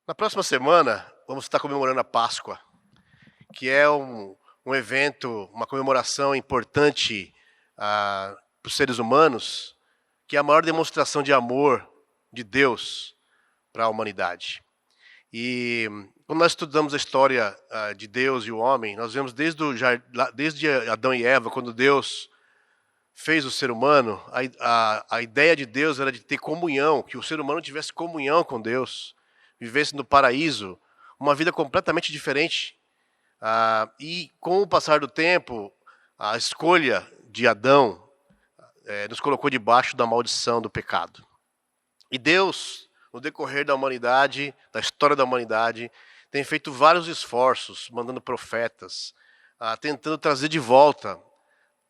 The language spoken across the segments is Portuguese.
Na próxima semana, vamos estar comemorando a Páscoa, que é um evento, uma comemoração importante para os seres humanos, que é a maior demonstração de amor de Deus para a humanidade. E quando nós estudamos a história de Deus e o homem, nós vemos desde Adão e Eva, quando Deus fez o ser humano, a ideia de Deus era de ter comunhão, que o ser humano tivesse comunhão com Deus, vivesse no paraíso, uma vida completamente diferente. E com o passar do tempo, a escolha de Adão nos colocou debaixo da maldição do pecado. E Deus, no decorrer da humanidade, da história da humanidade, tem feito vários esforços, mandando profetas, tentando trazer de volta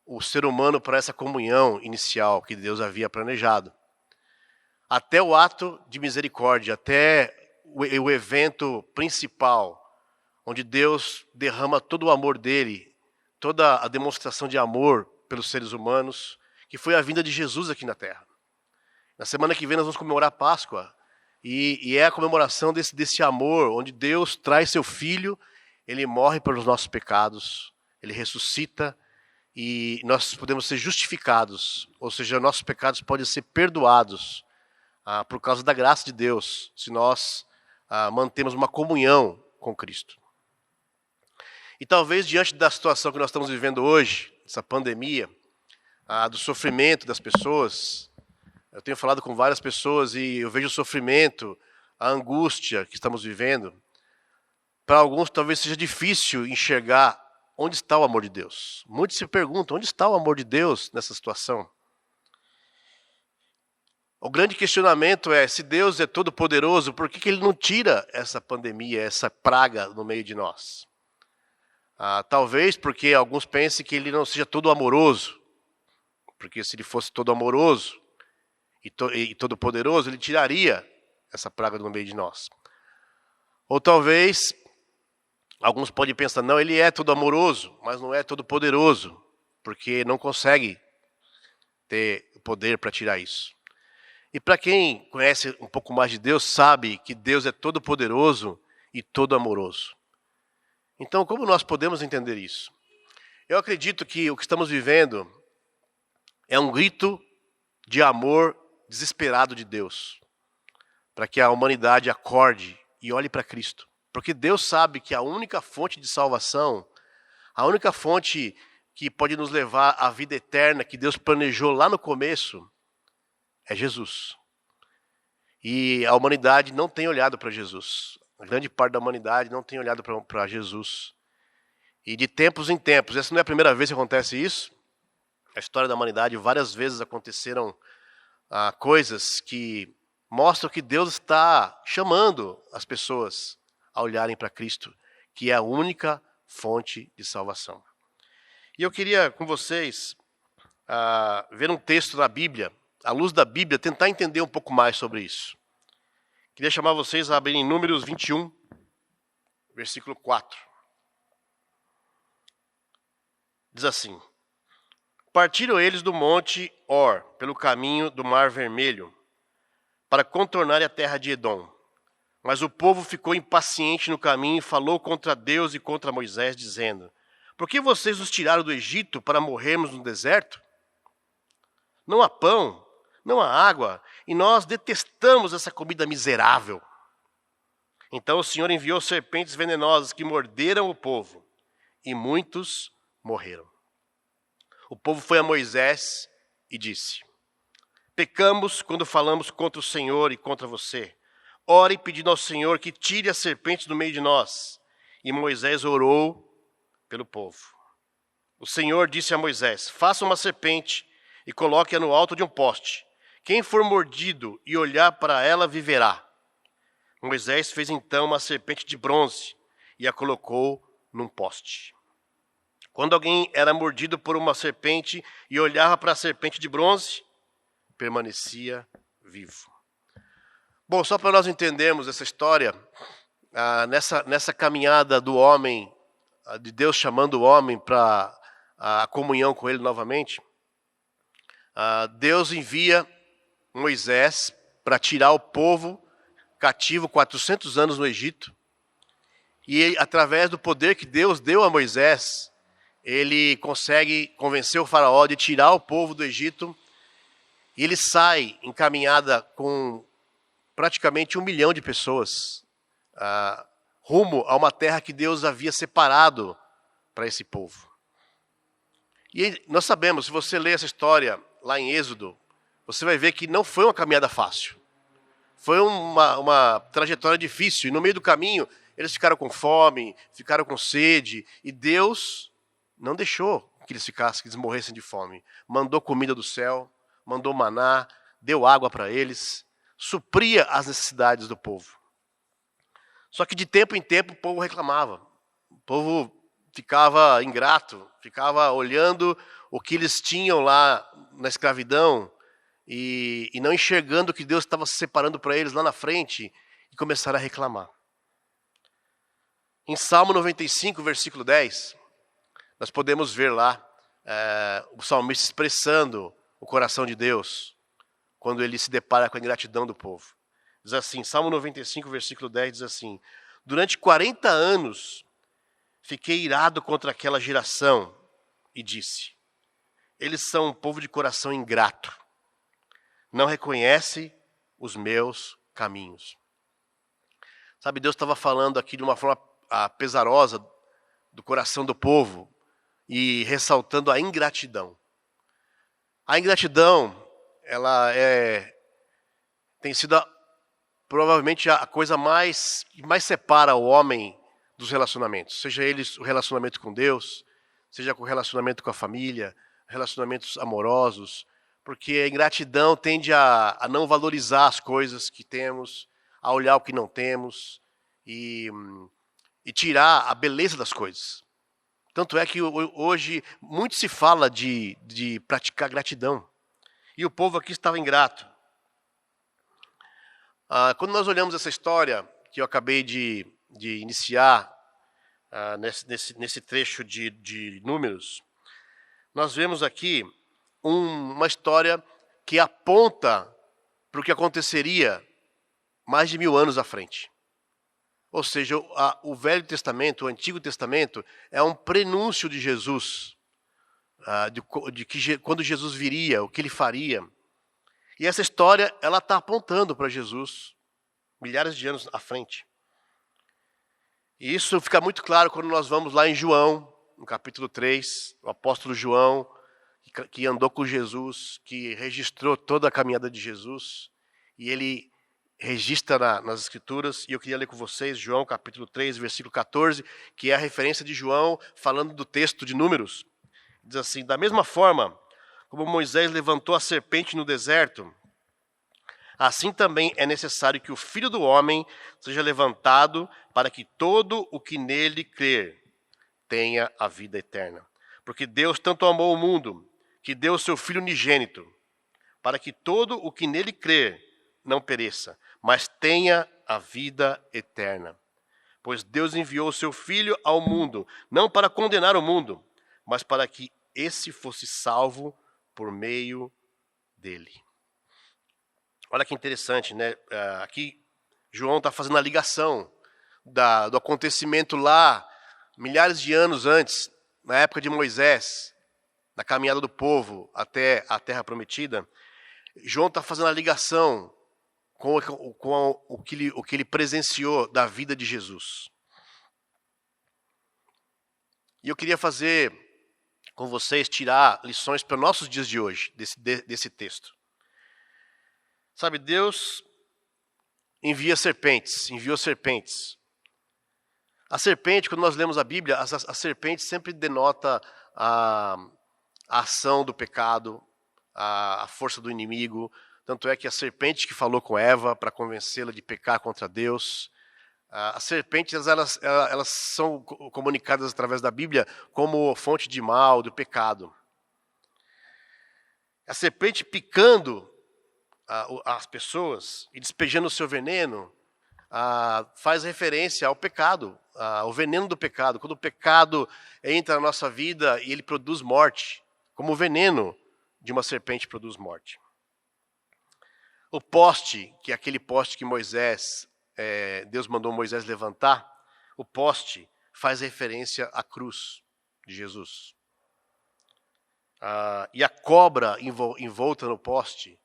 o ser humano para essa comunhão inicial que Deus havia planejado. Até o ato de misericórdia, até o evento principal, onde Deus derrama todo o amor dele, toda a demonstração de amor pelos seres humanos, que foi a vinda de Jesus aqui na Terra. Na semana que vem nós vamos comemorar a Páscoa, e é a comemoração desse amor, onde Deus traz seu Filho, ele morre pelos nossos pecados, ele ressuscita, e nós podemos ser justificados, ou seja, nossos pecados podem ser perdoados por causa da graça de Deus, se nós mantemos uma comunhão com Cristo. E talvez diante da situação que nós estamos vivendo hoje, essa pandemia, do sofrimento das pessoas, eu tenho falado com várias pessoas e eu vejo o sofrimento, a angústia que estamos vivendo. Para alguns talvez seja difícil enxergar onde está o amor de Deus. Muitos se perguntam, onde está o amor de Deus nessa situação? O grande questionamento é, se Deus é todo poderoso, por que Ele não tira essa pandemia, essa praga no meio de nós? Talvez porque alguns pensem que Ele não seja todo amoroso, porque se Ele fosse todo amoroso e todo poderoso, Ele tiraria essa praga no meio de nós. Ou talvez alguns podem pensar, não, Ele é todo amoroso, mas não é todo poderoso, porque não consegue ter o poder para tirar isso. E para quem conhece um pouco mais de Deus, sabe que Deus é todo poderoso e todo amoroso. Então, como nós podemos entender isso? Eu acredito que o que estamos vivendo é um grito de amor desesperado de Deus, para que a humanidade acorde e olhe para Cristo. Porque Deus sabe que a única fonte de salvação, a única fonte que pode nos levar à vida eterna que Deus planejou lá no começo, é Jesus. E a humanidade não tem olhado para Jesus. A grande parte da humanidade não tem olhado para Jesus. E de tempos em tempos, essa não é a primeira vez que acontece isso. A história da humanidade, várias vezes aconteceram coisas que mostram que Deus está chamando as pessoas a olharem para Cristo, que é a única fonte de salvação. E eu queria com vocês ver um texto da Bíblia, à luz da Bíblia, tentar entender um pouco mais sobre isso. Queria chamar vocês a abrirem Números 21, versículo 4. Diz assim: Partiram eles do monte Or, pelo caminho do Mar Vermelho, para contornar a terra de Edom. Mas o povo ficou impaciente no caminho e falou contra Deus e contra Moisés, dizendo: Por que vocês nos tiraram do Egito para morrermos no deserto? Não há pão, não há água, e nós detestamos essa comida miserável. Então o Senhor enviou serpentes venenosas que morderam o povo, e muitos morreram. O povo foi a Moisés e disse: Pecamos quando falamos contra o Senhor e contra você. Ore pedindo ao Senhor que tire as serpentes do meio de nós. E Moisés orou pelo povo. O Senhor disse a Moisés: Faça uma serpente e coloque-a no alto de um poste. Quem for mordido e olhar para ela viverá. Moisés fez então uma serpente de bronze e a colocou num poste. Quando alguém era mordido por uma serpente e olhava para a serpente de bronze, permanecia vivo. Bom, só para nós entendermos essa história, nessa caminhada do homem, de Deus chamando o homem para a comunhão com Ele novamente, Deus envia Moisés para tirar o povo cativo 400 anos no Egito. E através do poder que Deus deu a Moisés, ele consegue convencer o faraó de tirar o povo do Egito. E ele sai em caminhada com praticamente 1 milhão de pessoas, rumo a uma terra que Deus havia separado para esse povo. E nós sabemos, se você ler essa história lá em Êxodo, você vai ver que não foi uma caminhada fácil. Foi uma trajetória difícil. E no meio do caminho, eles ficaram com fome, ficaram com sede. E Deus não deixou que eles ficassem, que eles morressem de fome. Mandou comida do céu, mandou maná, deu água para eles, supria as necessidades do povo. Só que de tempo em tempo o povo reclamava. O povo ficava ingrato, ficava olhando o que eles tinham lá na escravidão e não enxergando que Deus estava se separando para eles lá na frente e começaram a reclamar. Em Salmo 95, versículo 10, nós podemos ver lá o salmista expressando o coração de Deus quando ele se depara com a ingratidão do povo. Diz assim, Salmo 95, versículo 10, diz assim: durante 40 anos fiquei irado contra aquela geração e disse: eles são um povo de coração ingrato, não reconhece os meus caminhos. Sabe, Deus estava falando aqui de uma forma pesarosa do coração do povo e ressaltando a ingratidão. A ingratidão, ela tem sido provavelmente a coisa que mais separa o homem dos relacionamentos. Seja eles o relacionamento com Deus, seja o relacionamento com a família, relacionamentos amorosos, porque a ingratidão tende a não valorizar as coisas que temos, a olhar o que não temos e tirar a beleza das coisas. Tanto é que hoje muito se fala de praticar gratidão. E o povo aqui estava ingrato. Quando nós olhamos essa história que eu acabei de iniciar nesse trecho de Números, nós vemos aqui uma história que aponta para o que aconteceria mais de 1000 anos à frente. Ou seja, o Velho Testamento, o Antigo Testamento, é um prenúncio de Jesus, quando Jesus viria, o que ele faria. E essa história, ela está apontando para Jesus, milhares de anos à frente. E isso fica muito claro quando nós vamos lá em João, no capítulo 3, o apóstolo João, que andou com Jesus, que registrou toda a caminhada de Jesus, e ele registra nas Escrituras, e eu queria ler com vocês João capítulo 3, versículo 14, que é a referência de João falando do texto de Números. Diz assim: da mesma forma como Moisés levantou a serpente no deserto, assim também é necessário que o Filho do Homem seja levantado para que todo o que nele crer tenha a vida eterna. Porque Deus tanto amou o mundo, que deu o seu Filho unigênito, para que todo o que nele crer não pereça, mas tenha a vida eterna. Pois Deus enviou o seu Filho ao mundo, não para condenar o mundo, mas para que esse fosse salvo por meio dele. Olha que interessante, né? Aqui João está fazendo a ligação do acontecimento lá, milhares de anos antes, na época de Moisés, na caminhada do povo até a Terra Prometida. João está fazendo a ligação com o que ele presenciou da vida de Jesus. E eu queria fazer com vocês, tirar lições para nossos dias de hoje, desse texto. Sabe, Deus enviou serpentes. A serpente, quando nós lemos a Bíblia, a serpente sempre denota a ação do pecado, a força do inimigo. Tanto é que a serpente que falou com Eva para convencê-la de pecar contra Deus. As serpentes, elas são comunicadas através da Bíblia como fonte de mal, do pecado. A serpente picando as pessoas e despejando o seu veneno faz referência ao pecado, ao veneno do pecado. Quando o pecado entra na nossa vida e ele produz morte, como o veneno de uma serpente produz morte. O poste, que é aquele poste que Moisés Deus mandou Moisés levantar, o poste faz referência à cruz de Jesus. E a cobra envolta no poste,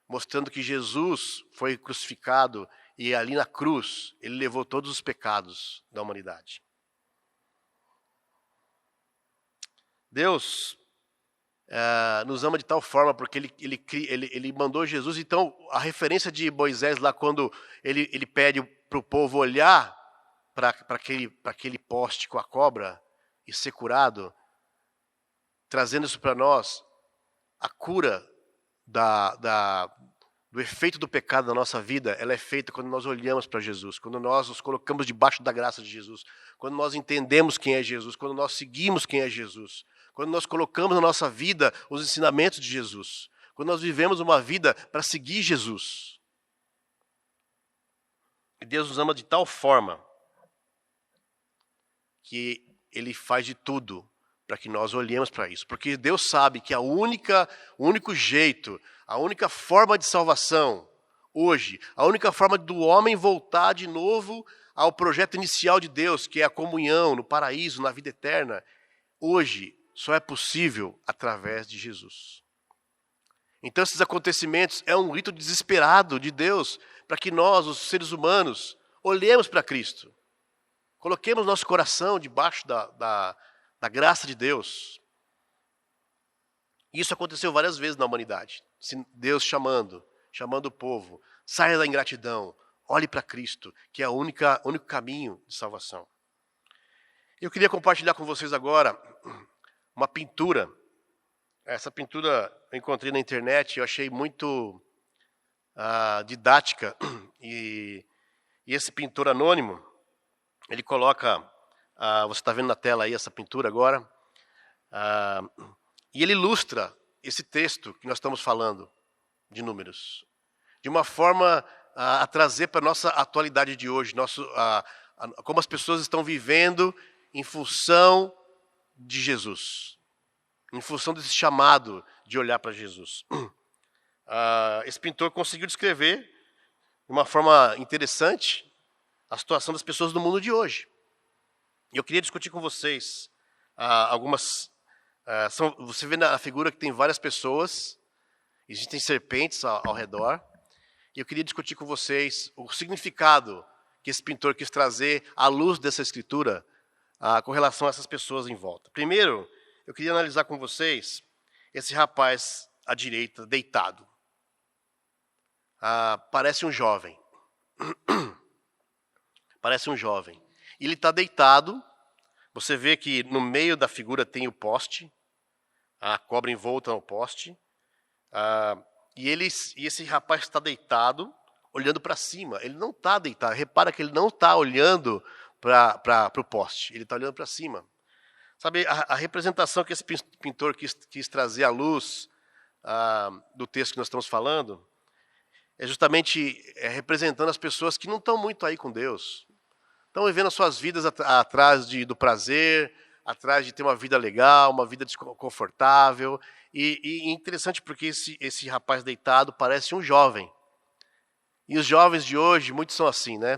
mostrando que Jesus foi crucificado e ali na cruz ele levou todos os pecados da humanidade. Deus nos ama de tal forma porque ele mandou Jesus. Então a referência de Moisés lá quando ele pede para o povo olhar para aquele poste com a cobra e ser curado, trazendo isso para nós, a cura do efeito do pecado na nossa vida, ela é feita quando nós olhamos para Jesus, quando nós nos colocamos debaixo da graça de Jesus, quando nós entendemos quem é Jesus, quando nós seguimos quem é Jesus, quando nós colocamos na nossa vida os ensinamentos de Jesus, quando nós vivemos uma vida para seguir Jesus. E Deus nos ama de tal forma que Ele faz de tudo para que nós olhemos para isso. Porque Deus sabe que o único jeito, a única forma de salvação hoje, a única forma do homem voltar de novo ao projeto inicial de Deus, que é a comunhão no paraíso, na vida eterna, hoje só é possível através de Jesus. Então esses acontecimentos é um rito desesperado de Deus para que nós, os seres humanos, olhemos para Cristo. Coloquemos nosso coração debaixo da graça de Deus. Isso aconteceu várias vezes na humanidade. Deus chamando o povo, saia da ingratidão, olhe para Cristo, que é o único caminho de salvação. Eu queria compartilhar com vocês agora uma pintura. Essa pintura eu encontrei na internet, eu achei muito didática. E esse pintor anônimo, ele coloca, você está vendo na tela aí essa pintura agora, e ele ilustra esse texto que nós estamos falando, de Números, de uma forma a trazer para a nossa atualidade de hoje, como as pessoas estão vivendo em função de Jesus, em função desse chamado de olhar para Jesus. Esse pintor conseguiu descrever de uma forma interessante a situação das pessoas no mundo de hoje. E eu queria discutir com vocês algumas... você vê na figura que tem várias pessoas, existem serpentes ao redor, e eu queria discutir com vocês o significado que esse pintor quis trazer à luz dessa escritura com relação a essas pessoas em volta. Primeiro, eu queria analisar com vocês esse rapaz à direita, deitado. Parece um jovem. Parece um jovem. Ele está deitado. Você vê que no meio da figura tem o poste. A cobra envolta no poste. E esse rapaz está deitado, olhando para cima. Ele não está deitado. Repara que ele não está olhando para o poste. Ele está olhando para cima. Sabe, a representação que esse pintor quis trazer à luz do texto que nós estamos falando é justamente representando as pessoas que não estão muito aí com Deus. Estão vivendo as suas vidas atrás do prazer, atrás de ter uma vida legal, uma vida confortável. E interessante porque esse rapaz deitado parece um jovem. E os jovens de hoje, muitos são assim, né?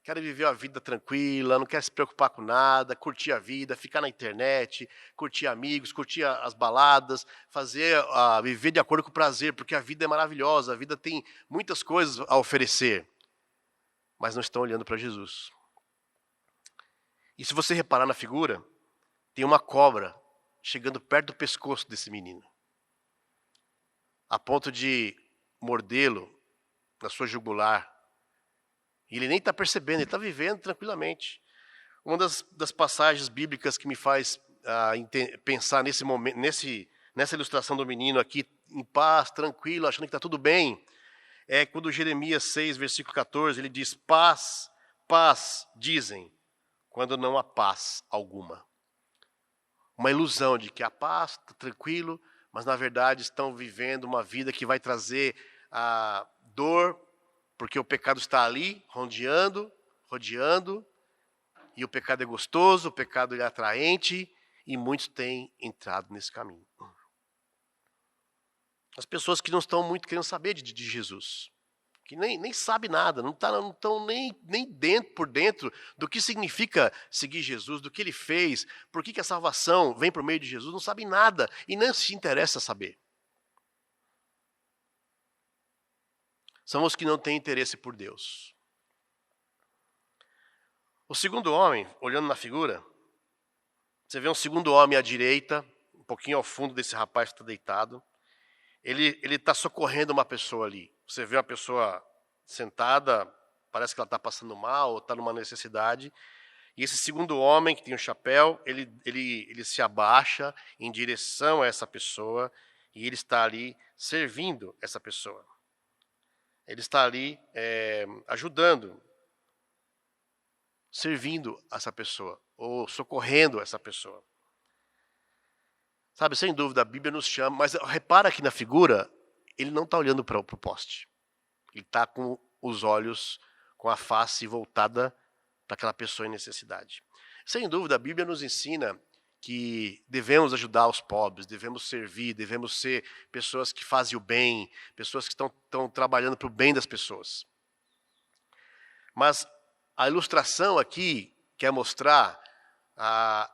Querem viver a vida tranquila, não querem se preocupar com nada, curtir a vida, ficar na internet, curtir amigos, curtir as baladas, viver de acordo com o prazer, porque a vida é maravilhosa, a vida tem muitas coisas a oferecer. Mas não estão olhando para Jesus. E se você reparar na figura, tem uma cobra chegando perto do pescoço desse menino, a ponto de mordê-lo na sua jugular. E ele nem está percebendo, ele está vivendo tranquilamente. Uma das passagens bíblicas que me faz pensar nesse momento, nessa ilustração do menino aqui, em paz, tranquilo, achando que está tudo bem, é quando Jeremias 6, versículo 14, ele diz: paz, paz, dizem, quando não há paz alguma. Uma ilusão de que há paz, está tranquilo, mas na verdade estão vivendo uma vida que vai trazer dor, porque o pecado está ali, rodeando, e o pecado é gostoso, o pecado é atraente, e muitos têm entrado nesse caminho. As pessoas que não estão muito querendo saber de Jesus, que nem sabe nada, não estão nem por dentro do que significa seguir Jesus, do que ele fez, por que a salvação vem por meio de Jesus, não sabem nada e nem se interessa saber. São os que não têm interesse por Deus. O segundo homem, olhando na figura, você vê um segundo homem à direita, um pouquinho ao fundo desse rapaz que está deitado. Ele está socorrendo uma pessoa ali. Você vê uma pessoa sentada, parece que ela está passando mal ou está numa necessidade. E esse segundo homem, que tem um chapéu, ele se abaixa em direção a essa pessoa e ele está ali servindo essa pessoa. Ele está ali ajudando, servindo essa pessoa ou socorrendo essa pessoa. Sabe, sem dúvida, a Bíblia nos chama, mas repara que na figura, ele não está olhando para o poste. Ele está com os olhos, com a face voltada para aquela pessoa em necessidade. Sem dúvida, a Bíblia nos ensina que devemos ajudar os pobres, devemos servir, devemos ser pessoas que fazem o bem, pessoas que estão trabalhando para o bem das pessoas. Mas a ilustração aqui quer mostrar a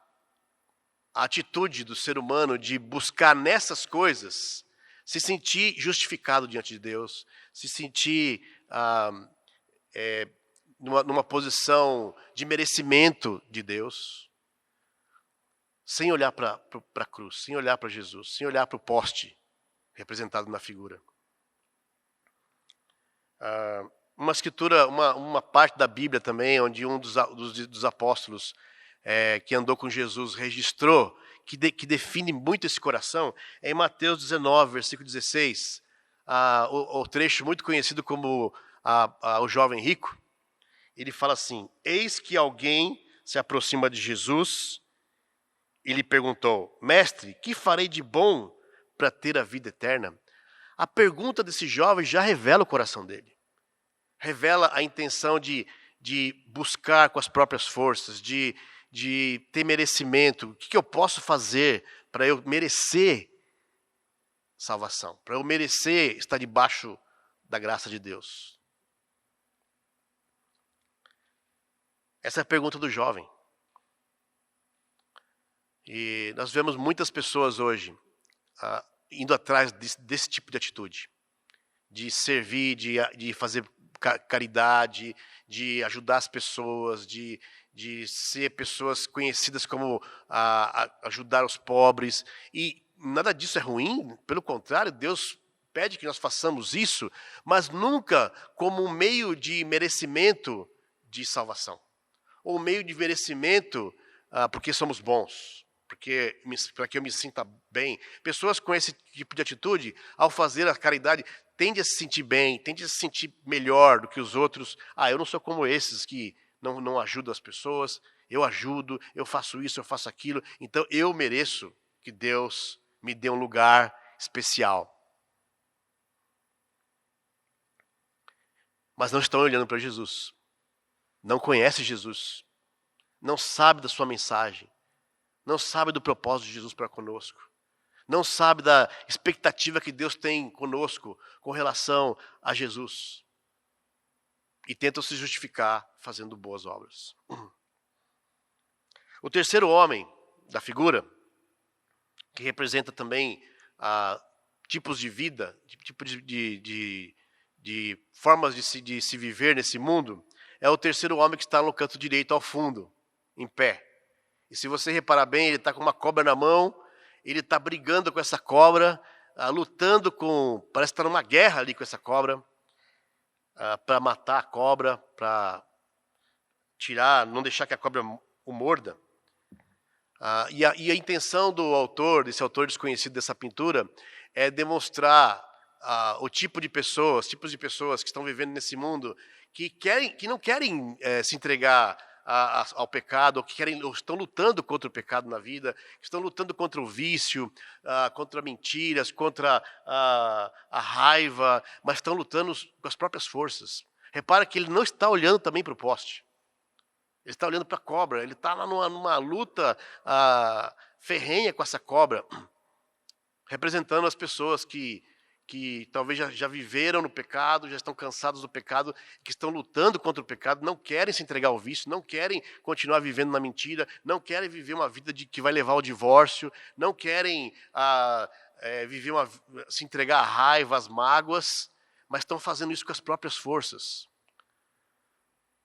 atitude do ser humano de buscar nessas coisas se sentir justificado diante de Deus, se sentir numa posição de merecimento de Deus, sem olhar para a cruz, sem olhar para Jesus, sem olhar para o poste representado na figura. Uma escritura, uma parte da Bíblia também, onde um dos apóstolos que andou com Jesus registrou, que define muito esse coração, é em Mateus 19, versículo 16, o trecho muito conhecido como o jovem rico. Ele fala assim: eis que alguém se aproxima de Jesus e lhe perguntou: mestre, que farei de bom para ter a vida eterna? A pergunta desse jovem já revela o coração dele. Revela a intenção de buscar com as próprias forças, de ter merecimento. O que eu posso fazer para eu merecer salvação? Para eu merecer estar debaixo da graça de Deus? Essa é a pergunta do jovem. E nós vemos muitas pessoas hoje indo atrás desse tipo de atitude. De servir, de fazer caridade, de ajudar as pessoas, de ser pessoas conhecidas como ajudar os pobres. E nada disso é ruim, pelo contrário, Deus pede que nós façamos isso, mas nunca como um meio de merecimento de salvação. Ou um meio de merecimento porque somos bons, para que eu me sinta bem. Pessoas com esse tipo de atitude, ao fazer a caridade, tendem a se sentir bem, tendem a se sentir melhor do que os outros. Eu não sou como esses que não ajudam as pessoas, eu ajudo, eu faço isso, eu faço aquilo, então eu mereço que Deus me dê um lugar especial. Mas não estão olhando para Jesus, não conhecem Jesus, não sabem da sua mensagem, não sabem do propósito de Jesus para conosco, não sabem da expectativa que Deus tem conosco com relação a Jesus. E tentam se justificar fazendo boas obras. O terceiro homem da figura, que representa também tipos de vida, tipos de formas de se viver nesse mundo, é o terceiro homem que está no canto direito ao fundo, em pé. E se você reparar bem, ele está com uma cobra na mão, ele está brigando com essa cobra, lutando parece que está numa guerra ali com essa cobra, para matar a cobra, para não deixar que a cobra o morda. E a intenção desse autor desconhecido dessa pintura, é demonstrar tipos de pessoas que estão vivendo nesse mundo, que não querem se entregar ao pecado, ou estão lutando contra o pecado na vida, que estão lutando contra o vício, contra mentiras, contra a raiva, mas estão lutando com as próprias forças. Repara que ele não está olhando também para o poste. Ele está olhando para a cobra, ele está lá numa luta ferrenha com essa cobra, representando as pessoas que que talvez já viveram no pecado, já estão cansados do pecado, que estão lutando contra o pecado, não querem se entregar ao vício, não querem continuar vivendo na mentira, não querem viver uma vida que vai levar ao divórcio, não querem se entregar à raiva, às mágoas, mas estão fazendo isso com as próprias forças.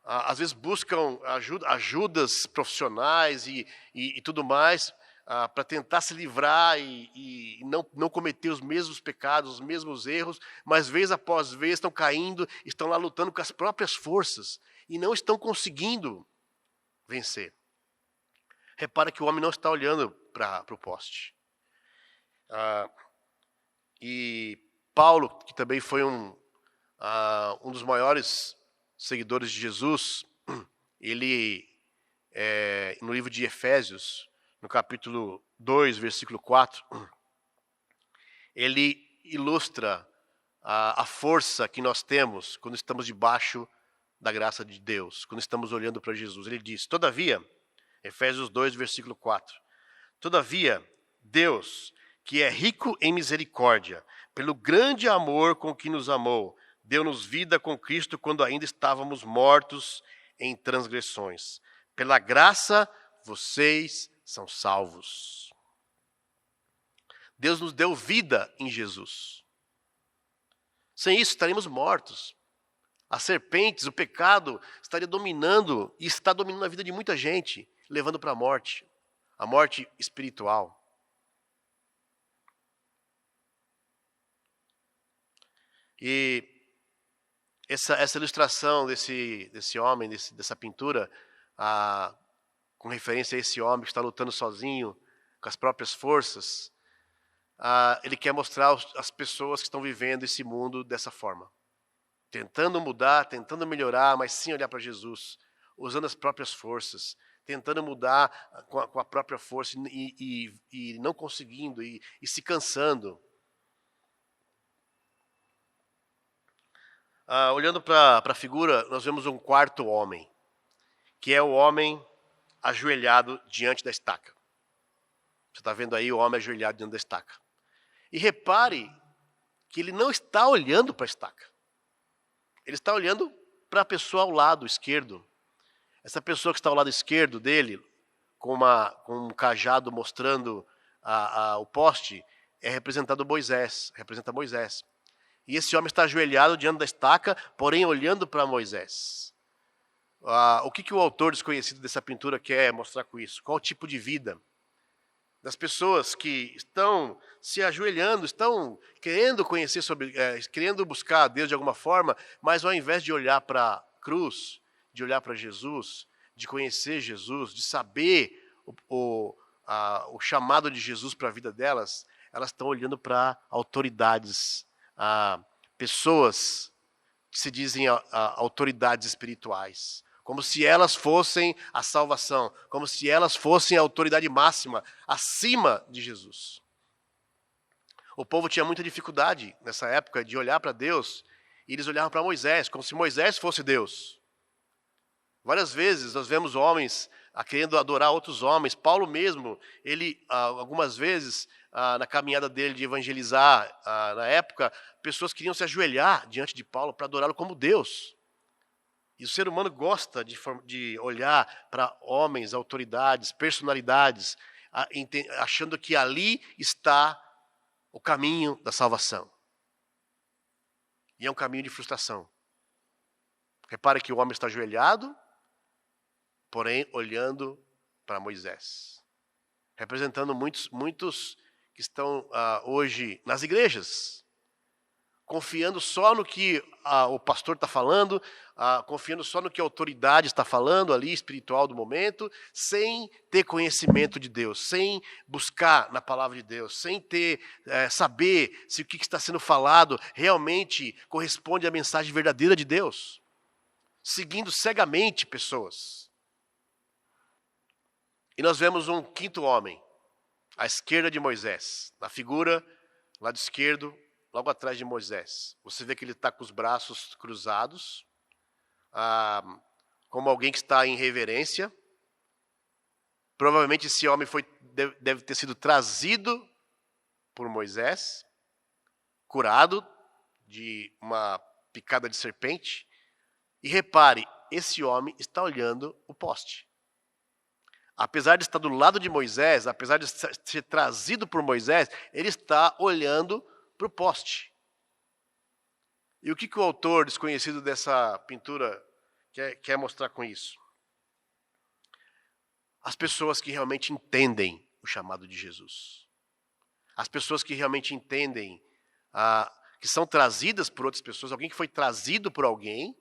Às vezes buscam ajudas profissionais e tudo mais, para tentar se livrar e não cometer os mesmos pecados, os mesmos erros, mas vez após vez estão caindo, estão lá lutando com as próprias forças e não estão conseguindo vencer. Repara que o homem não está olhando para o poste. E Paulo, que também foi um dos maiores seguidores de Jesus, ele, no livro de Efésios, no capítulo 2, versículo 4, ele ilustra a força que nós temos quando estamos debaixo da graça de Deus, quando estamos olhando para Jesus. Ele diz, todavia, Efésios 2, versículo 4, todavia, Deus, que é rico em misericórdia, pelo grande amor com que nos amou, deu-nos vida com Cristo quando ainda estávamos mortos em transgressões. Pela graça, vocês são salvos. Deus nos deu vida em Jesus. Sem isso, estaríamos mortos. As serpentes, o pecado, estaria dominando e está dominando a vida de muita gente, levando para a morte espiritual. E essa ilustração desse homem, dessa pintura, com referência a esse homem que está lutando sozinho, com as próprias forças, ele quer mostrar as pessoas que estão vivendo esse mundo dessa forma. Tentando mudar, tentando melhorar, mas sem olhar para Jesus, usando as próprias forças, tentando mudar com a própria força e não conseguindo, e se cansando. Olhando para a figura, nós vemos um quarto homem, que é o homem ajoelhado diante da estaca. Você está vendo aí o homem ajoelhado diante da estaca. E repare que ele não está olhando para a estaca. Ele está olhando para a pessoa ao lado esquerdo. Essa pessoa que está ao lado esquerdo dele, com um cajado mostrando o poste, representa Moisés. E esse homem está ajoelhado diante da estaca, porém olhando para Moisés. O que o autor desconhecido dessa pintura quer mostrar com isso? Qual o tipo de vida das pessoas que estão se ajoelhando, estão querendo conhecer querendo buscar a Deus de alguma forma, mas ao invés de olhar para a cruz, de olhar para Jesus, de conhecer Jesus, de saber o chamado de Jesus para a vida delas, elas estão olhando para autoridades, pessoas que se dizem autoridades espirituais, como se elas fossem a salvação, como se elas fossem a autoridade máxima, acima de Jesus. O povo tinha muita dificuldade nessa época de olhar para Deus, e eles olhavam para Moisés, como se Moisés fosse Deus. Várias vezes nós vemos homens querendo adorar outros homens. Paulo mesmo, ele algumas vezes, na caminhada dele de evangelizar, na época, pessoas queriam se ajoelhar diante de Paulo para adorá-lo como Deus. E o ser humano gosta de olhar para homens, autoridades, personalidades, achando que ali está o caminho da salvação. E é um caminho de frustração. Repare que o homem está ajoelhado, porém olhando para Moisés. Representando muitos que estão hoje nas igrejas, confiando só no que o pastor está falando, confiando só no que a autoridade está falando ali, espiritual do momento, sem ter conhecimento de Deus, sem buscar na palavra de Deus, sem saber se o que está sendo falado realmente corresponde à mensagem verdadeira de Deus, seguindo cegamente pessoas. E nós vemos um quinto homem, à esquerda de Moisés, na figura, lado esquerdo, logo atrás de Moisés. Você vê que ele está com os braços cruzados, como alguém que está em reverência. Provavelmente esse homem deve ter sido trazido por Moisés, curado de uma picada de serpente. E repare, esse homem está olhando o poste. Apesar de estar do lado de Moisés, apesar de ser trazido por Moisés, ele está olhando para o poste. E o que o autor desconhecido dessa pintura quer mostrar com isso? As pessoas que realmente entendem o chamado de Jesus. As pessoas que realmente entendem, que são trazidas por outras pessoas, alguém que foi trazido por alguém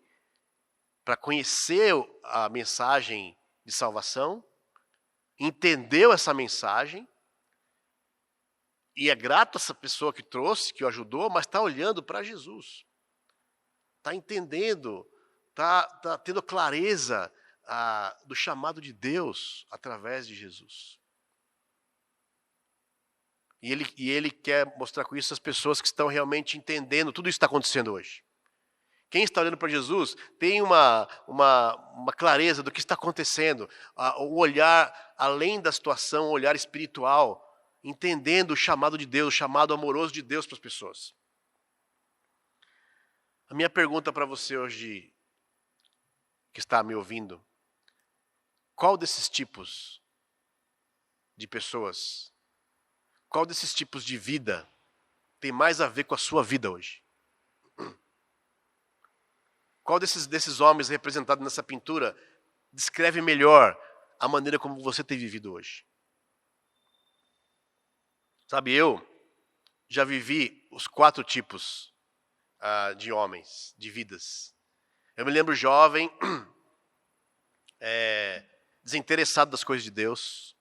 para conhecer a mensagem de salvação, entendeu essa mensagem e é grato a essa pessoa que trouxe, que o ajudou, mas está olhando para Jesus. Está entendendo, está tendo clareza do chamado de Deus através de Jesus. E ele quer mostrar com isso as pessoas que estão realmente entendendo tudo isso que está acontecendo hoje. Quem está olhando para Jesus tem uma clareza do que está acontecendo, o olhar além da situação, o olhar espiritual, entendendo o chamado de Deus, o chamado amoroso de Deus para as pessoas. A minha pergunta para você hoje, que está me ouvindo, qual desses tipos de pessoas, qual desses tipos de vida tem mais a ver com a sua vida hoje? Qual desses homens representados nessa pintura descreve melhor a maneira como você tem vivido hoje? Sabe, eu já vivi os 4 tipos de homens, de vidas. Eu me lembro jovem, desinteressado das coisas de Deus.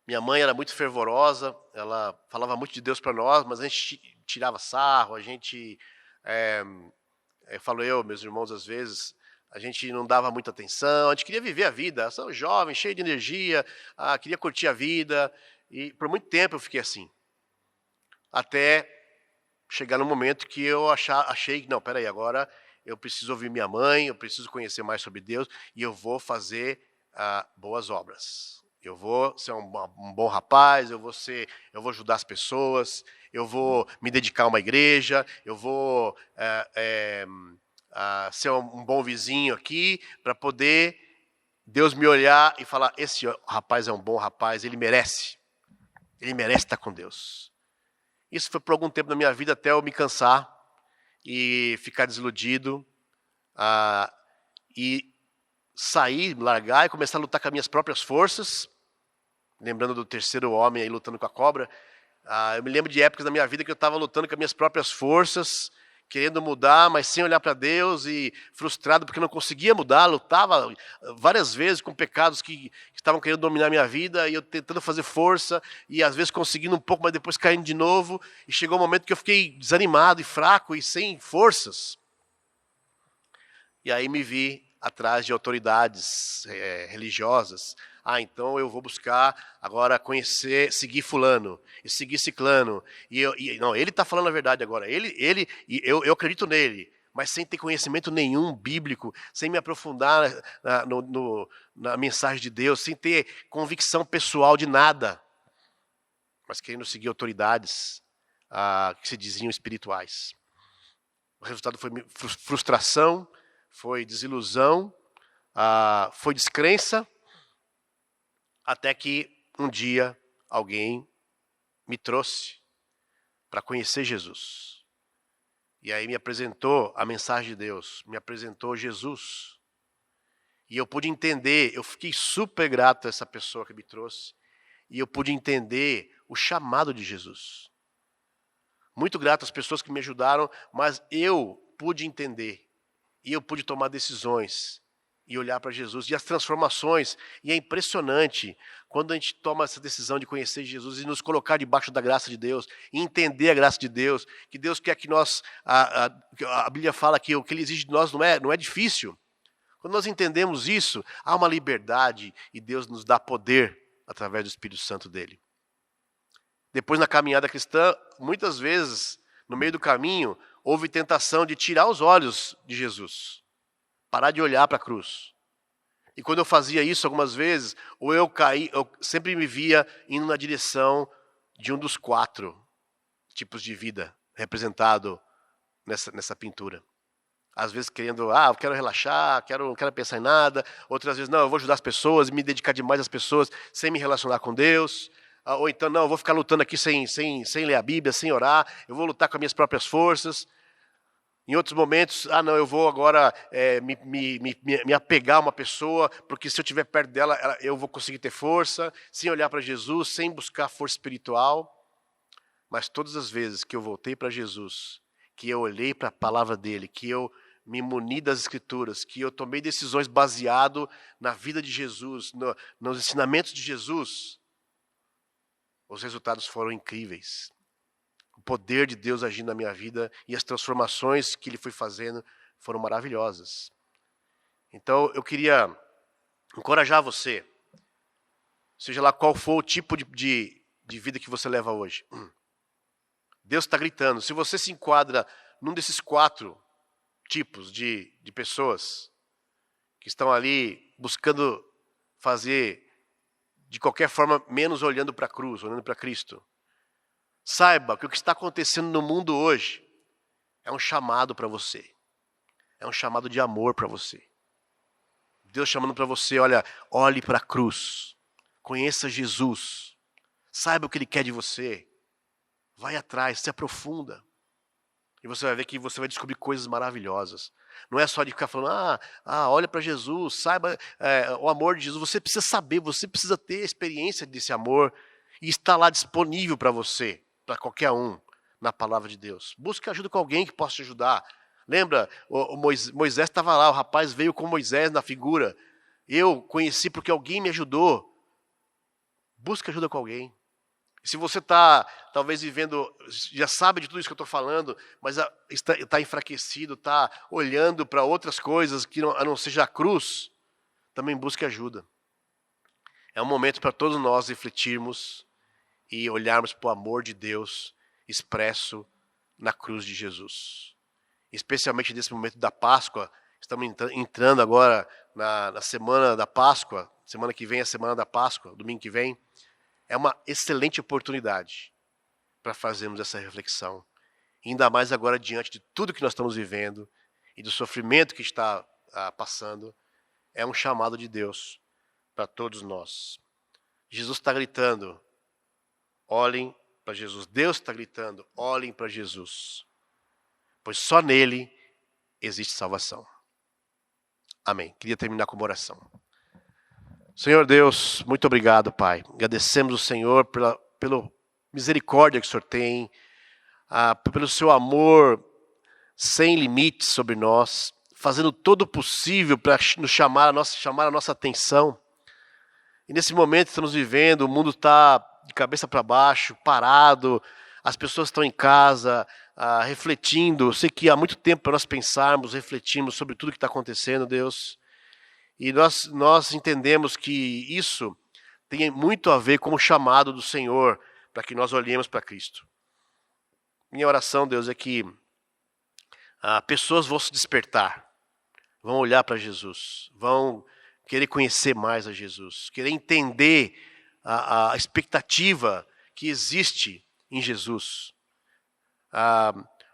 Minha mãe era muito fervorosa, ela falava muito de Deus para nós, mas a gente tirava sarro, a gente... meus irmãos, às vezes, a gente não dava muita atenção, a gente queria viver a vida, eu sou jovem, cheio de energia, queria curtir a vida, e por muito tempo eu fiquei assim. Até chegar no momento que eu achei que, não, peraí, agora eu preciso ouvir minha mãe, eu preciso conhecer mais sobre Deus, e eu vou fazer boas obras. Eu vou ser um bom rapaz, eu vou ajudar as pessoas, eu vou me dedicar a uma igreja, eu vou ser um bom vizinho aqui, para poder Deus me olhar e falar, esse rapaz é um bom rapaz, ele merece estar com Deus. Isso foi por algum tempo na minha vida até eu me cansar e ficar desiludido, e sair, largar e começar a lutar com as minhas próprias forças, lembrando do terceiro homem aí lutando com a cobra. Eu me lembro de épocas da minha vida que eu estava lutando com as minhas próprias forças, querendo mudar, mas sem olhar para Deus, e frustrado porque não conseguia mudar, lutava várias vezes com pecados que estavam querendo dominar a minha vida, e eu tentando fazer força, e às vezes conseguindo um pouco, mas depois caindo de novo, e chegou um momento que eu fiquei desanimado e fraco e sem forças. E aí me vi atrás de autoridades religiosas. Então eu vou buscar agora conhecer, seguir fulano, e seguir ciclano. Não, ele está falando a verdade agora. Eu acredito nele, mas sem ter conhecimento nenhum bíblico, sem me aprofundar na mensagem de Deus, sem ter convicção pessoal de nada, mas querendo seguir autoridades que se diziam espirituais. O resultado foi frustração, foi desilusão, foi descrença, até que um dia alguém me trouxe para conhecer Jesus. E aí me apresentou a mensagem de Deus, me apresentou Jesus. E eu pude entender, eu fiquei super grato a essa pessoa que me trouxe, e eu pude entender o chamado de Jesus. Muito grato às pessoas que me ajudaram, mas eu pude entender, e eu pude tomar decisões, e olhar para Jesus, e as transformações, e é impressionante quando a gente toma essa decisão de conhecer Jesus e nos colocar debaixo da graça de Deus, e entender a graça de Deus, que Deus quer que nós, a Bíblia fala que o que Ele exige de nós não é difícil. Quando nós entendemos isso, há uma liberdade, e Deus nos dá poder através do Espírito Santo dEle. Depois, na caminhada cristã, muitas vezes, no meio do caminho, houve tentação de tirar os olhos de Jesus, parar de olhar para a cruz. E quando eu fazia isso algumas vezes, ou eu sempre me via indo na direção de um dos 4 tipos de vida representado nessa pintura. Às vezes querendo, eu quero relaxar, não quero pensar em nada. Outras vezes, não, eu vou ajudar as pessoas, me dedicar demais às pessoas, sem me relacionar com Deus. Ou então, não, eu vou ficar lutando aqui sem ler a Bíblia, sem orar. Eu vou lutar com as minhas próprias forças. Em outros momentos, não, eu vou agora me apegar a uma pessoa, porque se eu estiver perto dela, eu vou conseguir ter força, sem olhar para Jesus, sem buscar força espiritual. Mas todas as vezes que eu voltei para Jesus, que eu olhei para a palavra dele, que eu me muni das Escrituras, que eu tomei decisões baseado na vida de Jesus, nos ensinamentos de Jesus, os resultados foram incríveis. O poder de Deus agindo na minha vida e as transformações que Ele foi fazendo foram maravilhosas. Então, eu queria encorajar você, seja lá qual for o tipo de vida que você leva hoje. Deus está gritando. Se você se enquadra num desses 4 tipos de pessoas que estão ali buscando fazer de qualquer forma menos olhando para a cruz, olhando para Cristo, saiba que o que está acontecendo no mundo hoje é um chamado para você. É um chamado de amor para você. Deus chamando para você, olhe para a cruz. Conheça Jesus. Saiba o que Ele quer de você. Vai atrás, se aprofunda. E você vai ver que você vai descobrir coisas maravilhosas. Não é só de ficar falando, olha para Jesus, saiba o amor de Jesus. Você precisa saber, você precisa ter a experiência desse amor e está lá disponível para você, para qualquer um, na palavra de Deus. Busque ajuda com alguém que possa te ajudar. Lembra, Moisés estava lá, o rapaz veio com Moisés na figura. Eu conheci porque alguém me ajudou. Busque ajuda com alguém. Se você está, talvez, vivendo, já sabe de tudo isso que eu estou falando, mas está enfraquecido, está olhando para outras coisas que a não seja a cruz, também busque ajuda. É um momento para todos nós refletirmos e olharmos para o amor de Deus expresso na cruz de Jesus. Especialmente nesse momento da Páscoa, estamos entrando agora na semana da Páscoa, semana que vem é a semana da Páscoa, domingo que vem. É uma excelente oportunidade para fazermos essa reflexão. Ainda mais agora diante de tudo que nós estamos vivendo e do sofrimento que está passando. É um chamado de Deus para todos nós. Jesus está gritando, olhem para Jesus. Deus está gritando, olhem para Jesus. Pois só nele existe salvação. Amém. Queria terminar com uma oração. Senhor Deus, muito obrigado, Pai. Agradecemos o Senhor pela misericórdia que o Senhor tem, pelo seu amor sem limites sobre nós, fazendo todo o possível para nos chamar a nossa atenção. E nesse momento que estamos vivendo, o mundo está de cabeça para baixo, parado, as pessoas estão em casa, refletindo. Eu sei que há muito tempo para nós pensarmos, refletirmos sobre tudo que está acontecendo, Deus. E nós entendemos que isso tem muito a ver com o chamado do Senhor para que nós olhemos para Cristo. Minha oração, Deus, é que pessoas vão se despertar, vão olhar para Jesus, vão querer conhecer mais a Jesus, querer entender a expectativa que existe em Jesus.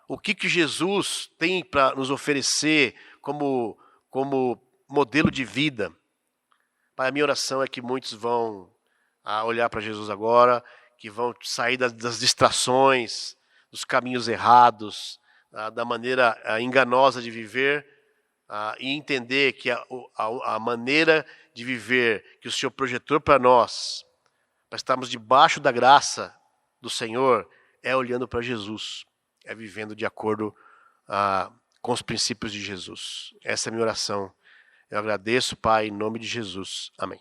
O que Jesus tem para nos oferecer como modelo de vida. Pai, a minha oração é que muitos vão olhar para Jesus agora, que vão sair das distrações, dos caminhos errados, da maneira enganosa de viver, e entender que a maneira de viver que o Senhor projetou para nós, para estarmos debaixo da graça do Senhor, é olhando para Jesus, é vivendo de acordo com os princípios de Jesus. Essa é a minha oração. Eu agradeço, Pai, em nome de Jesus. Amém.